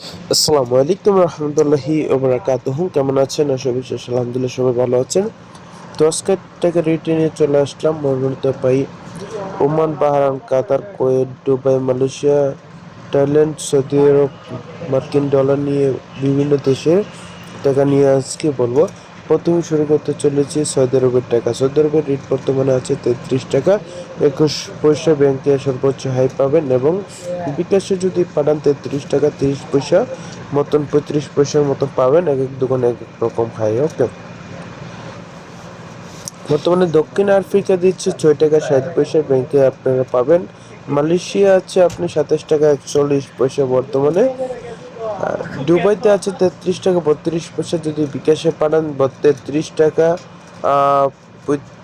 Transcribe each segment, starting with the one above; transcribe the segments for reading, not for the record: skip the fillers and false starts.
আসসালামু আলাইকুম রহমতুল্লাহি ওবারাকাতুহু। কেমন আছেন? আশা বিশ্বাস আলহামদুলিল্লাহ সবাই ভালো আছেন। তো আজকে টাকা রেটে নিয়ে চলে আসলাম। মনোনীত পাই Oman, Bahrain, Qatar, Kuwait, Dubai, Malaysia, Thailand, Saudi আরব, মার্কিন ডলার নিয়ে বিভিন্ন দেশের টাকা নিয়ে আজকে বলবো। প্রথমে শুরু করতে চলেছি সৌদি আরবের টাকা। সৌদি আরবের রেট বর্তমানে আছে 33 টাকা 21 পয়সা। ব্যাংকে সর্বোচ্চ হাই পাবেন এবং বিকাশে যদি পাঠান 33 টাকা 30 পয়সা মতন, 35 পয়সার মতো পাবেন। এক এক দোকানে এক এক রকম হাই। ওকে, বর্তমানে দক্ষিণ আফ্রিকা দিচ্ছে 6 টাকা 60 পয়সা, ব্যাংকে আপনারা পাবেন। মালয়েশিয়া আছে আপনি 27 টাকা 41 পয়সা বর্তমানে। দুবাইতে আছে 33 টাকা 32 পয়সা, যদি বিকাশে পাঠান 33 টাকা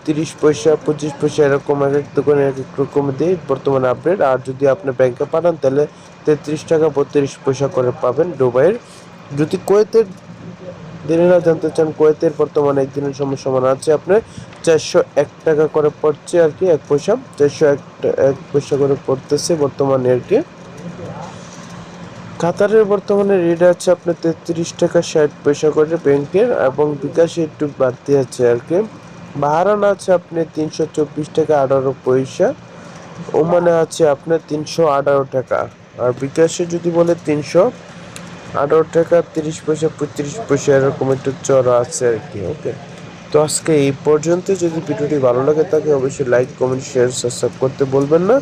35 পয়সা 25 পয়সা, এরকম এক এক দোকানে এক এক রকম দিয়ে বর্তমানে আপডেট। আর যদি আপনি ব্যাংকে পাঠান তাহলে 33 টাকা 32 পয়সা করে পাবেন দুবাইয়ের। যদি কুয়েতের দিনেরা জানতে চান, কুয়েতের বর্তমানে একদিনের সময় সমান আছে আপনার 401 টাকা করে পড়ছে আর কি, 1 পয়সা 401 পয়সা করে পড়তেছে বর্তমানে আর কি। কাতারের বর্তমানে রেট আছে আপনার 33 টাকা 60 পয়সা করে ব্যাংকের, এবং বিকাশে একটু বাড়তি আছে আর কি। বাহারান আছে আপনি 324 টাকা 18 পয়সা। ওমানে আছে আপনার 318 টাকা। আর বিকাশে যদি বলে 318 টাকা 30 পয়সা 35 পয়সা, এরকম একটু চড়া আছে আর কি। ওকে, তো আজকে এই পর্যন্ত। যদি ভিডিওটি ভালো লাগে তাকে অবশ্যই লাইক, কমেন্ট, শেয়ার, সাবস্ক্রাইব করতে বলবেন না।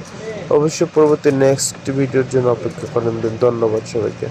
অবশ্যই পরবর্তী নেক্সট ভিডিওর জন্য অপেক্ষা করেন। ধন্যবাদ সবাইকে।